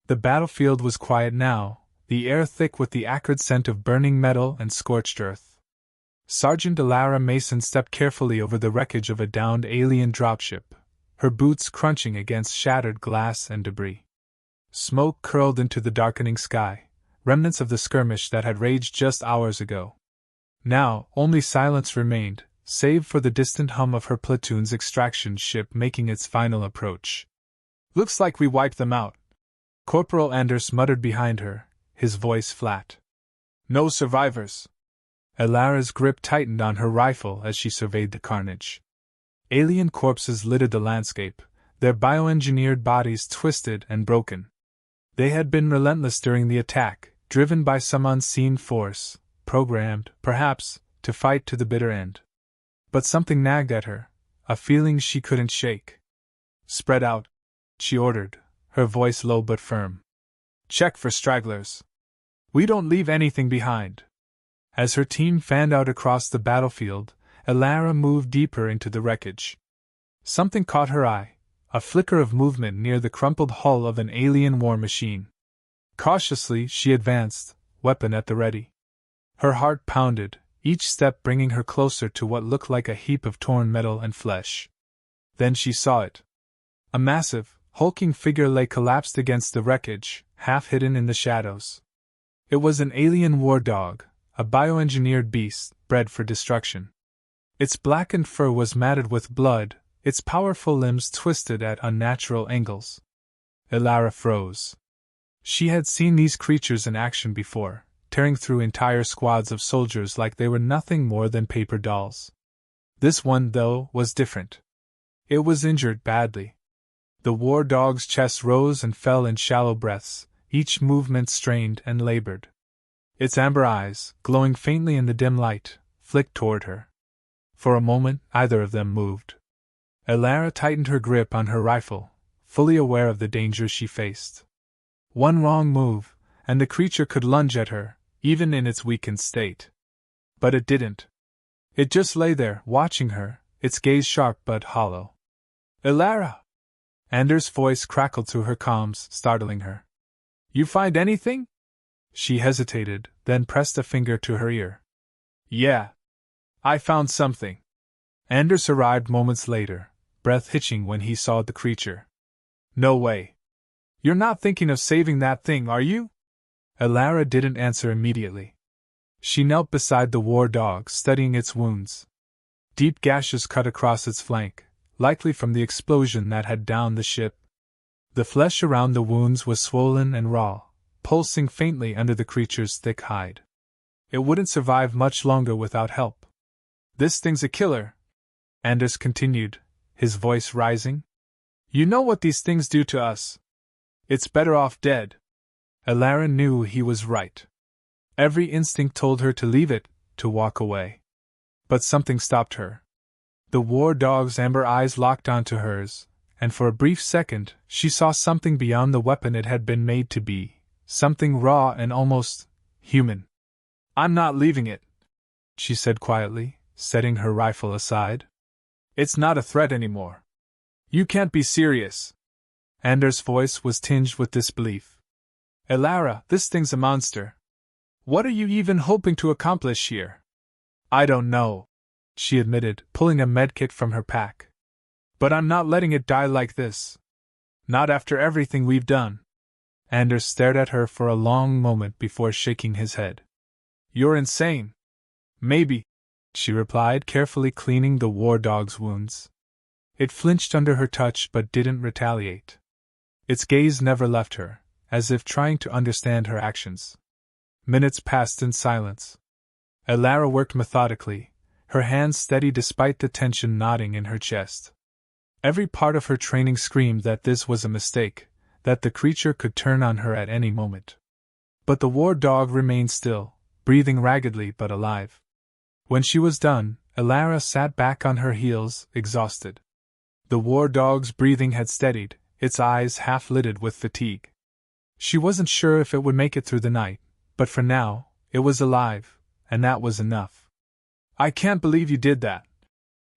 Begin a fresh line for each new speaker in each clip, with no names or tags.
The battlefield was quiet now, the air thick with the acrid scent of burning metal and scorched earth. Sergeant Alara Mason stepped carefully over the wreckage of a downed alien dropship, her boots crunching against shattered glass and debris. Smoke curled into the darkening sky, remnants of the skirmish that had raged just hours ago. Now, only silence remained, save for the distant hum of her platoon's extraction ship making its final approach. "Looks like we wiped them out," Corporal Anders muttered behind her, his voice flat. "No survivors." Alara's grip tightened on her rifle as she surveyed the carnage. Alien corpses littered the landscape, their bioengineered bodies twisted and broken. They had been relentless during the attack, driven by some unseen force, programmed, perhaps, to fight to the bitter end. But something nagged at her, a feeling she couldn't shake. "Spread out," she ordered, her voice low but firm. "Check for stragglers. We don't leave anything behind." As her team fanned out across the battlefield, Alara moved deeper into the wreckage. Something caught her eye, a flicker of movement near the crumpled hull of an alien war machine. Cautiously she advanced, weapon at the ready. Her heart pounded, each step bringing her closer to what looked like a heap of torn metal and flesh. Then she saw it. A massive, hulking figure lay collapsed against the wreckage, half hidden in the shadows. It was an alien war dog, a bioengineered beast, bred for destruction. Its blackened fur was matted with blood, its powerful limbs twisted at unnatural angles. Alara froze. She had seen these creatures in action before, tearing through entire squads of soldiers like they were nothing more than paper dolls. This one, though, was different. It was injured badly. The war dog's chest rose and fell in shallow breaths, each movement strained and labored. Its amber eyes, glowing faintly in the dim light, flicked toward her. For a moment, either of them moved. Alara tightened her grip on her rifle, fully aware of the danger she faced. One wrong move, and the creature could lunge at her, even in its weakened state. But it didn't. It just lay there, watching her, its gaze sharp but hollow. "Alara!" Anders' voice crackled through her comms, startling her. "You find anything?" She hesitated, then pressed a finger to her ear. "Yeah. I found something." Anders arrived moments later, breath hitching when he saw the creature. "No way. You're not thinking of saving that thing, are you?" Alara didn't answer immediately. She knelt beside the war dog, studying its wounds. Deep gashes cut across its flank, likely from the explosion that had downed the ship. The flesh around the wounds was swollen and raw, pulsing faintly under the creature's thick hide. It wouldn't survive much longer without help. "This thing's a killer," Anders continued, his voice rising. "You know what these things do to us. It's better off dead." Alara knew he was right. Every instinct told her to leave it, to walk away. But something stopped her. The war dog's amber eyes locked onto hers, and for a brief second she saw something beyond the weapon it had been made to be, something raw and almost human. "I'm not leaving it," she said quietly, setting her rifle aside. "It's not a threat anymore. You can't be serious." Anders' voice was tinged with disbelief. "Alara, this thing's a monster. What are you even hoping to accomplish here?" "I don't know," she admitted, pulling a medkit from her pack. "But I'm not letting it die like this. Not after everything we've done." Anders stared at her for a long moment before shaking his head. "You're insane." "Maybe," she replied, carefully cleaning the war dog's wounds. It flinched under her touch but didn't retaliate. Its gaze never left her, as if trying to understand her actions. Minutes passed in silence. Alara worked methodically, her hands steady despite the tension knotting in her chest. Every part of her training screamed that this was a mistake, that the creature could turn on her at any moment. But the war dog remained still, breathing raggedly but alive. When she was done, Alara sat back on her heels, exhausted. The war dog's breathing had steadied, its eyes half-lidded with fatigue. She wasn't sure if it would make it through the night, but for now, it was alive, and that was enough. "I can't believe you did that,"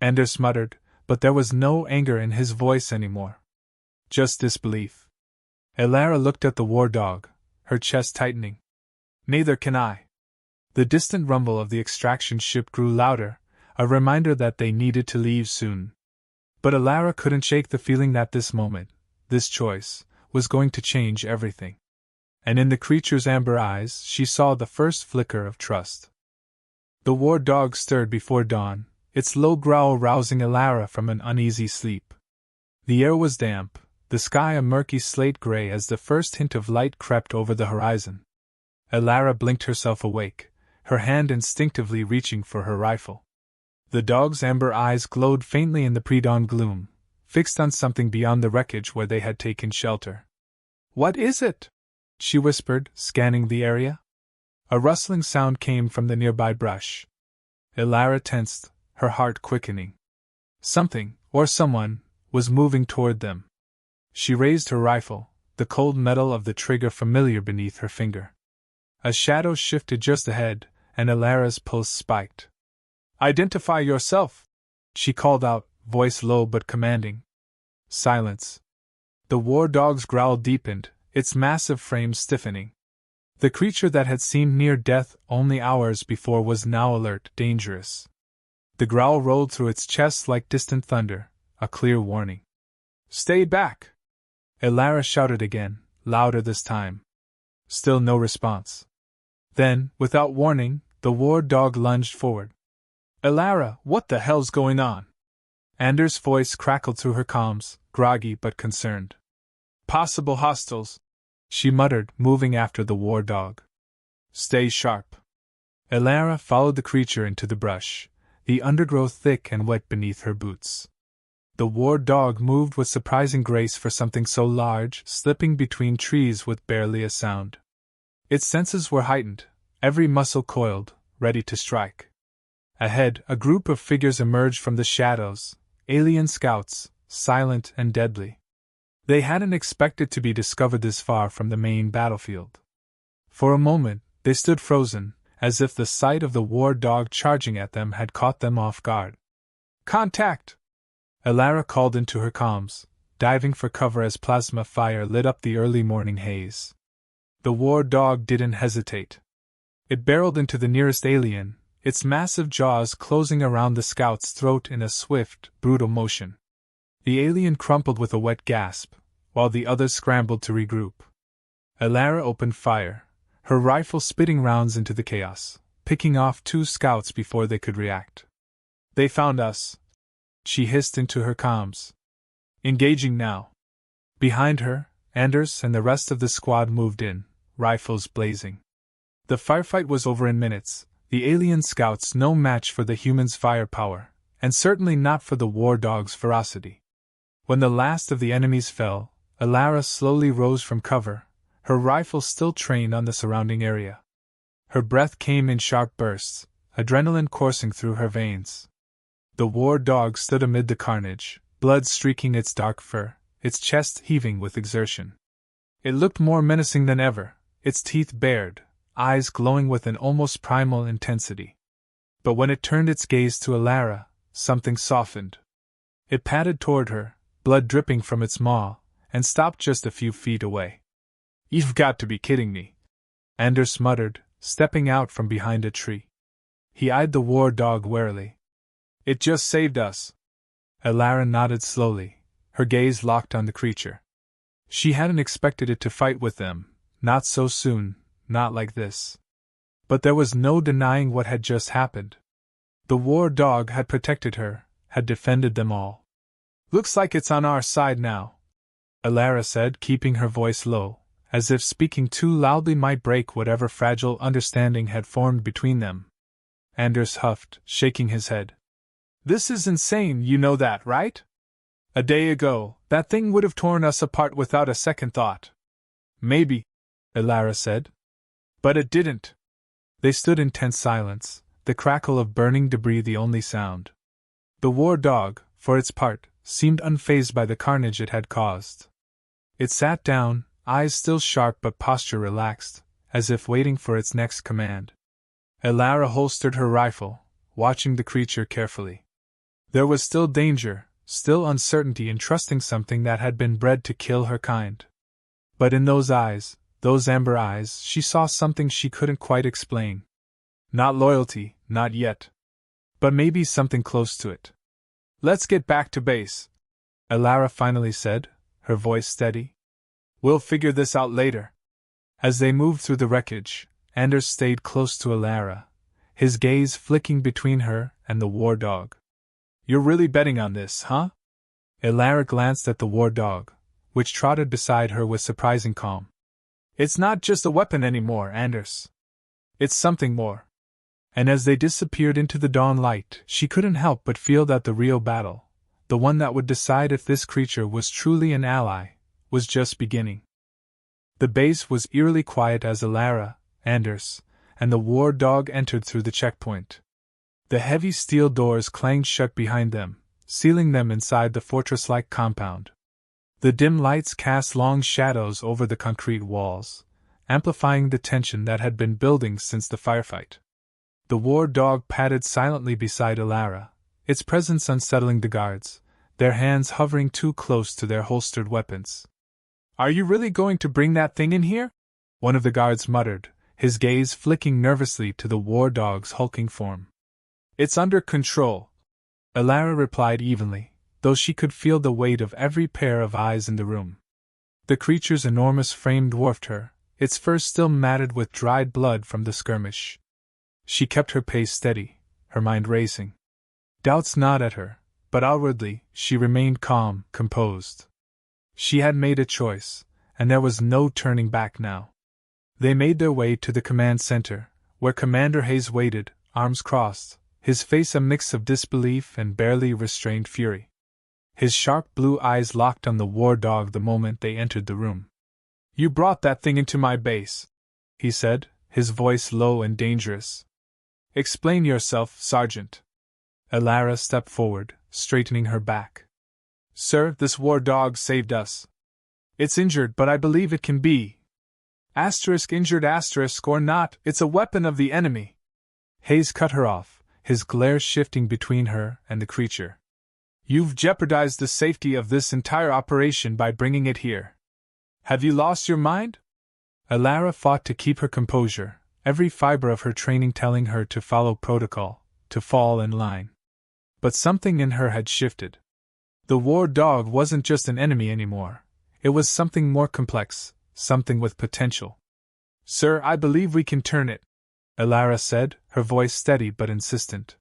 Anders muttered, but there was no anger in his voice anymore. Just disbelief. Elara looked at the war dog, her chest tightening. Neither can I. The distant rumble of the extraction ship grew louder, a reminder that they needed to leave soon. But Elara couldn't shake the feeling that this moment, this choice, was going to change everything. And in the creature's amber eyes she saw the first flicker of trust. The war dog stirred before dawn, its low growl rousing Elara from an uneasy sleep. The air was damp, the sky a murky slate gray as the first hint of light crept over the horizon. Elara blinked herself awake, her hand instinctively reaching for her rifle. The dog's amber eyes glowed faintly in the pre-dawn gloom, fixed on something beyond the wreckage where they had taken shelter. "What is it?" she whispered, scanning the area. A rustling sound came from the nearby brush. Elara tensed, her heart quickening. Something, or someone, was moving toward them. She raised her rifle, the cold metal of the trigger familiar beneath her finger. A shadow shifted just ahead, and Elara's pulse spiked. "Identify yourself!" she called out, voice low but commanding. Silence. The war dog's growl deepened, its massive frame stiffening. The creature that had seemed near death only hours before was now alert, dangerous. The growl rolled through its chest like distant thunder, a clear warning. "Stay back!" Elara shouted again, louder this time. Still no response. Then, without warning, the war dog lunged forward. "Elara, what the hell's going on?" Anders' voice crackled through her comms, groggy but concerned. "Possible hostiles," she muttered, moving after the war dog. "Stay sharp." Elara followed the creature into the brush, the undergrowth thick and wet beneath her boots. The war dog moved with surprising grace for something so large, slipping between trees with barely a sound. Its senses were heightened, every muscle coiled, ready to strike. Ahead, a group of figures emerged from the shadows, alien scouts, silent and deadly. They hadn't expected to be discovered this far from the main battlefield. For a moment, they stood frozen, as if the sight of the war dog charging at them had caught them off guard. "Contact!" Elara called into her comms, diving for cover as plasma fire lit up the early morning haze. The war dog didn't hesitate. It barreled into the nearest alien, its massive jaws closing around the scout's throat in a swift, brutal motion. The alien crumpled with a wet gasp, while the others scrambled to regroup. Elara opened fire, her rifle spitting rounds into the chaos, picking off 2 scouts before they could react. "They found us," she hissed into her comms. "Engaging now." Behind her, Anders and the rest of the squad moved in, rifles blazing. The firefight was over in minutes, the alien scouts no match for the humans' firepower, and certainly not for the war dog's ferocity. When the last of the enemies fell, Elara slowly rose from cover, her rifle still trained on the surrounding area. Her breath came in sharp bursts, adrenaline coursing through her veins. The war dog stood amid the carnage, blood streaking its dark fur, its chest heaving with exertion. It looked more menacing than ever, its teeth bared, eyes glowing with an almost primal intensity. But when it turned its gaze to Elara, something softened. It padded toward her, blood dripping from its maw, and stopped just a few feet away. "You've got to be kidding me," Anders muttered, stepping out from behind a tree. He eyed the war dog warily. "It just saved us." Elara nodded slowly, her gaze locked on the creature. She hadn't expected it to fight with them, not so soon, not like this. But there was no denying what had just happened. The war dog had protected her, had defended them all. "Looks like it's on our side now," Elara said, keeping her voice low, as if speaking too loudly might break whatever fragile understanding had formed between them. Anders huffed, shaking his head. "This is insane, you know that, right? A day ago, that thing would have torn us apart without a second thought." "Maybe," Elara said. "But it didn't." They stood in tense silence, the crackle of burning debris the only sound. The war dog, for its part, seemed unfazed by the carnage it had caused. It sat down, eyes still sharp but posture relaxed, as if waiting for its next command. Elara holstered her rifle, watching the creature carefully. There was still danger, still uncertainty in trusting something that had been bred to kill her kind. But in those eyes, those amber eyes, she saw something she couldn't quite explain. Not loyalty, not yet. But maybe something close to it. "Let's get back to base," Elara finally said, her voice steady. "We'll figure this out later." As they moved through the wreckage, Anders stayed close to Elara, his gaze flicking between her and the war dog. "You're really betting on this, huh?" Elara glanced at the war dog, which trotted beside her with surprising calm. "It's not just a weapon anymore, Anders. It's something more." And as they disappeared into the dawn light, she couldn't help but feel that the real battle, the one that would decide if this creature was truly an ally, was just beginning. The base was eerily quiet as Elara, Anders, and the war dog entered through the checkpoint. The heavy steel doors clanged shut behind them, sealing them inside the fortress-like compound. The dim lights cast long shadows over the concrete walls, amplifying the tension that had been building since the firefight. The war dog padded silently beside Elara, its presence unsettling the guards, their hands hovering too close to their holstered weapons. "Are you really going to bring that thing in here?" one of the guards muttered, his gaze flicking nervously to the war dog's hulking form. "It's under control," Elara replied evenly, though she could feel the weight of every pair of eyes in the room. The creature's enormous frame dwarfed her, its fur still matted with dried blood from the skirmish. She kept her pace steady, her mind racing. Doubts gnawed at her, but outwardly she remained calm, composed. She had made a choice, and there was no turning back now. They made their way to the command center, where Commander Hayes waited, arms crossed, his face a mix of disbelief and barely restrained fury. His sharp blue eyes locked on the war dog the moment they entered the room. "You brought that thing into my base," he said, his voice low and dangerous. "Explain yourself, Sergeant." Elara stepped forward, straightening her back. "Sir, this war dog saved us. It's injured, but I believe it can be. Injured or not, it's a weapon of the enemy." Hayes cut her off, his glare shifting between her and the creature. "You've jeopardized the safety of this entire operation by bringing it here. Have you lost your mind?" Elara fought to keep her composure, every fiber of her training telling her to follow protocol, to fall in line. But something in her had shifted. The war dog wasn't just an enemy anymore. It was something more complex, something with potential. "Sir, I believe we can turn it," Elara said, her voice steady but insistent.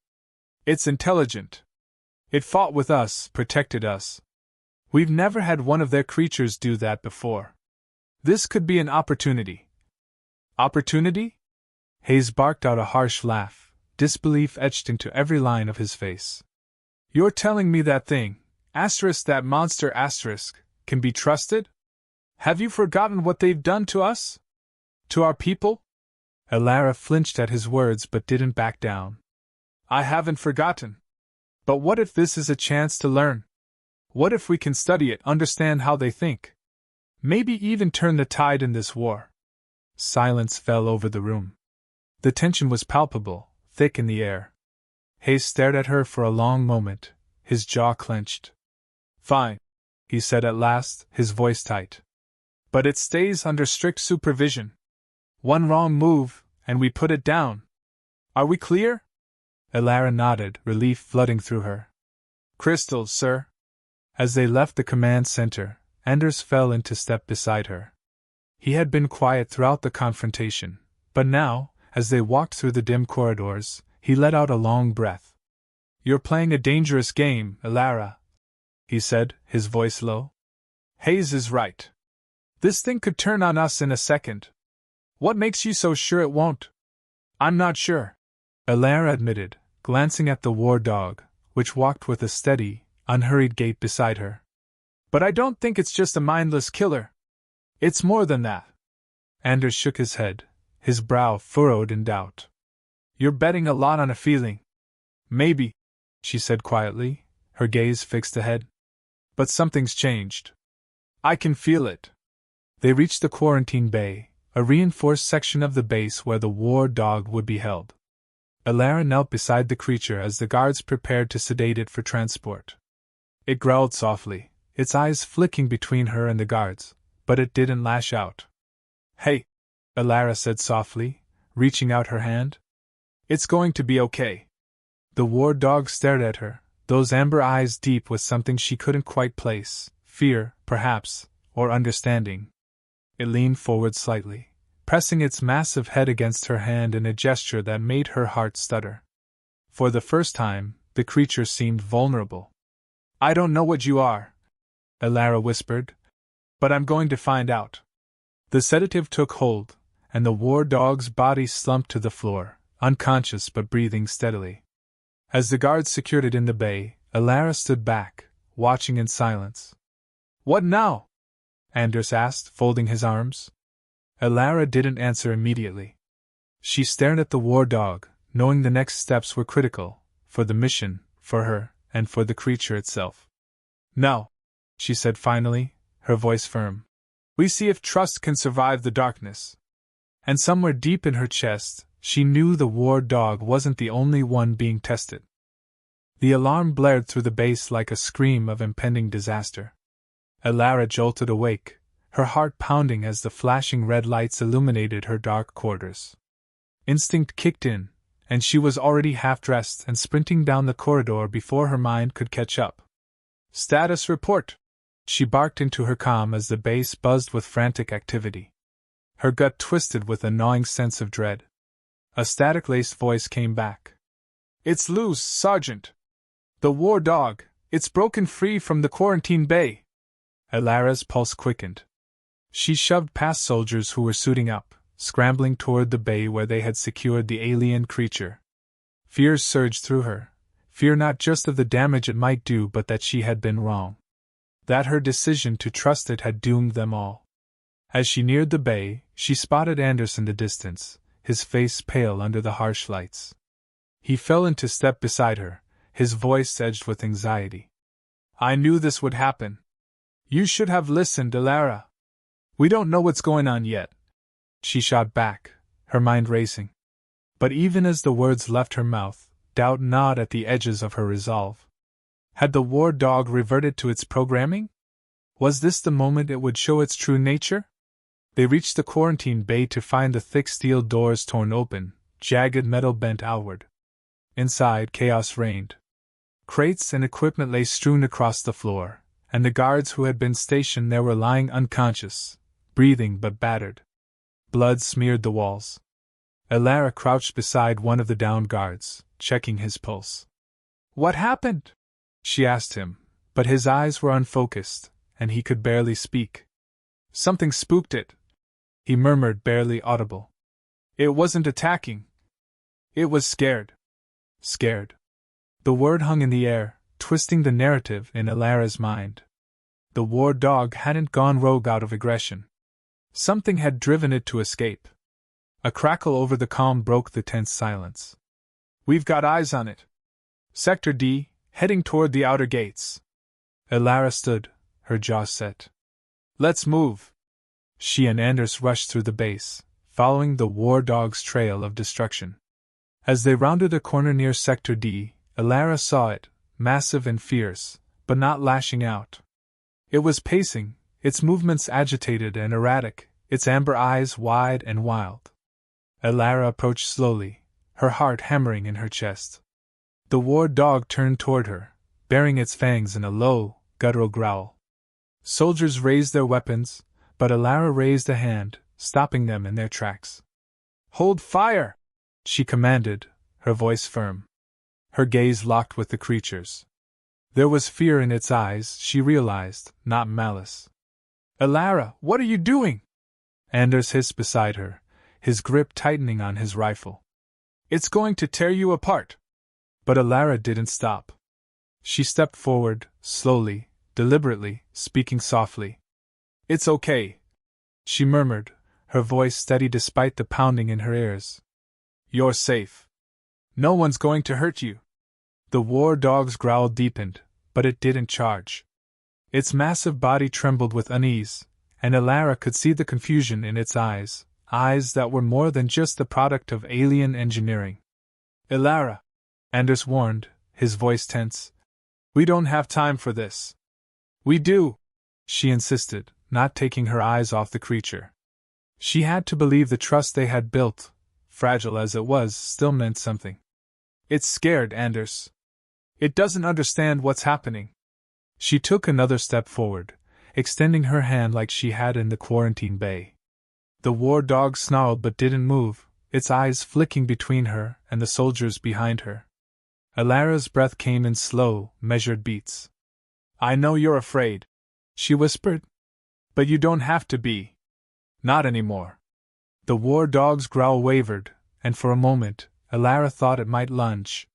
"It's intelligent. It fought with us, protected us. We've never had one of their creatures do that before. This could be an opportunity." "Opportunity?" Hayes barked out a harsh laugh, disbelief etched into every line of his face. "You're telling me that thing, that monster can be trusted? Have you forgotten what they've done to us? To our people?" Elara flinched at his words but didn't back down. "I haven't forgotten. But what if this is a chance to learn? What if we can study it, understand how they think? Maybe even turn the tide in this war?" Silence fell over the room. The tension was palpable, thick in the air. Hayes stared at her for a long moment, his jaw clenched. "Fine," he said at last, his voice tight. "But it stays under strict supervision. One wrong move, and we put it down. Are we clear?" Elara nodded, relief flooding through her. "Crystals, sir." As they left the command center, Anders fell into step beside her. He had been quiet throughout the confrontation, but now, as they walked through the dim corridors, he let out a long breath. "You're playing a dangerous game, Elara," he said, his voice low. "Hayes is right. This thing could turn on us in a second. What makes you so sure it won't?" "I'm not sure," Elara admitted, glancing at the war dog, which walked with a steady, unhurried gait beside her. "But I don't think it's just a mindless killer. It's more than that." Anders shook his head, his brow furrowed in doubt. "You're betting a lot on a feeling." "Maybe," she said quietly, her gaze fixed ahead. "But something's changed. I can feel it." They reached the quarantine bay, a reinforced section of the base where the war dog would be held. Elara knelt beside the creature as the guards prepared to sedate it for transport. It growled softly, its eyes flicking between her and the guards, but it didn't lash out. "Hey," Elara said softly, reaching out her hand. "It's going to be okay." The war dog stared at her, those amber eyes deep with something she couldn't quite place, fear, perhaps, or understanding. It leaned forward slightly, pressing its massive head against her hand in a gesture that made her heart stutter. For the first time, the creature seemed vulnerable. "I don't know what you are," Elara whispered, "but I'm going to find out." The sedative took hold, and the war dog's body slumped to the floor, unconscious but breathing steadily. As the guards secured it in the bay, Elara stood back, watching in silence. "What now?" Anders asked, folding his arms. Elara didn't answer immediately. She stared at the war dog, knowing the next steps were critical, for the mission, for her, and for the creature itself. "Now," she said finally, her voice firm. "We see if trust can survive the darkness." And somewhere deep in her chest, she knew the war dog wasn't the only one being tested. The alarm blared through the base like a scream of impending disaster. Elara jolted awake, her heart pounding as the flashing red lights illuminated her dark quarters. Instinct kicked in, and she was already half-dressed and sprinting down the corridor before her mind could catch up. "Status report!" she barked into her comm as the base buzzed with frantic activity. Her gut twisted with a gnawing sense of dread. A static-laced voice came back. "It's loose, Sergeant. The war dog, it's broken free from the quarantine bay." Elara's pulse quickened. She shoved past soldiers who were suiting up, scrambling toward the bay where they had secured the alien creature. Fears surged through her, fear not just of the damage it might do but that she had been wrong. That her decision to trust it had doomed them all. As she neared the bay, she spotted Anders in the distance, his face pale under the harsh lights. He fell into step beside her, his voice edged with anxiety. "I knew this would happen. You should have listened, Elara." "We don't know what's going on yet," she shot back, her mind racing. But even as the words left her mouth, doubt gnawed at the edges of her resolve. Had the war dog reverted to its programming? Was this the moment it would show its true nature? They reached the quarantine bay to find the thick steel doors torn open, jagged metal bent outward. Inside, chaos reigned. Crates and equipment lay strewn across the floor, and the guards who had been stationed there were lying unconscious, breathing but battered. Blood smeared the walls. Elara crouched beside one of the downed guards, checking his pulse. "What happened?" she asked him, but his eyes were unfocused, and he could barely speak. "Something spooked it," he murmured, barely audible. "It wasn't attacking. It was scared." Scared. The word hung in the air, twisting the narrative in Elara's mind. The war dog hadn't gone rogue out of aggression. Something had driven it to escape. A crackle over the comm broke the tense silence. "We've got eyes on it. Sector D, heading toward the outer gates." Elara stood, her jaw set. "Let's move." She and Anders rushed through the base, following the war dog's trail of destruction. As they rounded a corner near Sector D, Elara saw it, massive and fierce, but not lashing out. It was pacing, its movements agitated and erratic, its amber eyes wide and wild. Elara approached slowly, her heart hammering in her chest. The war dog turned toward her, baring its fangs in a low, guttural growl. Soldiers raised their weapons, but Elara raised a hand, stopping them in their tracks. "Hold fire!" she commanded, her voice firm. Her gaze locked with the creature's. There was fear in its eyes, she realized, not malice. "Elara, what are you doing?" Anders hissed beside her, his grip tightening on his rifle. "It's going to tear you apart." But Elara didn't stop. She stepped forward, slowly, deliberately, speaking softly. "It's okay," she murmured, her voice steady despite the pounding in her ears. "You're safe. No one's going to hurt you." The war dog's growl deepened, but it didn't charge. Its massive body trembled with unease, and Elara could see the confusion in its eyes, eyes that were more than just the product of alien engineering. "Elara," Anders warned, his voice tense. "We don't have time for this." "We do," she insisted, not taking her eyes off the creature. She had to believe the trust they had built, fragile as it was, still meant something. It's scared, Anders. It doesn't understand what's happening. She took another step forward, extending her hand like she had in the quarantine bay. The war dog snarled but didn't move, its eyes flicking between her and the soldiers behind her. Alara's breath came in slow, measured beats. I know you're afraid, she whispered. But you don't have to be. Not anymore. The war dog's growl wavered, and for a moment, Alara thought it might lunge.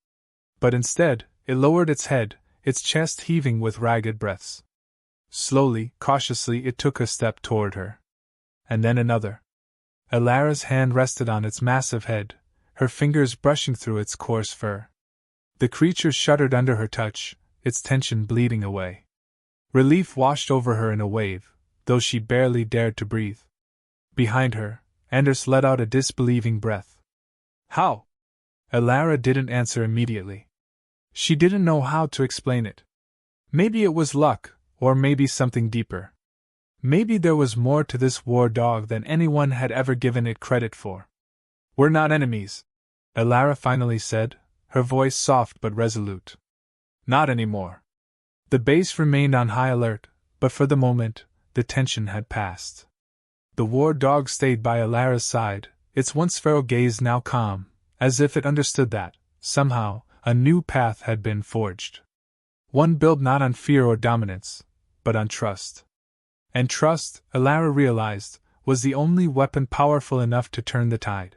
But instead, it lowered its head, its chest heaving with ragged breaths. Slowly, cautiously, it took a step toward her. And then another. Alara's hand rested on its massive head, her fingers brushing through its coarse fur. The creature shuddered under her touch, its tension bleeding away. Relief washed over her in a wave, though she barely dared to breathe. Behind her, Anders let out a disbelieving breath. How? Alara didn't answer immediately. She didn't know how to explain it. Maybe it was luck, or maybe something deeper. Maybe there was more to this war dog than anyone had ever given it credit for. We're not enemies, Alara finally said, her voice soft but resolute. Not anymore. The base remained on high alert, but for the moment, the tension had passed. The war dog stayed by Alara's side, its once feral gaze now calm, as if it understood that, somehow, a new path had been forged. One built not on fear or dominance, but on trust. And trust, Alara realized, was the only weapon powerful enough to turn the tide.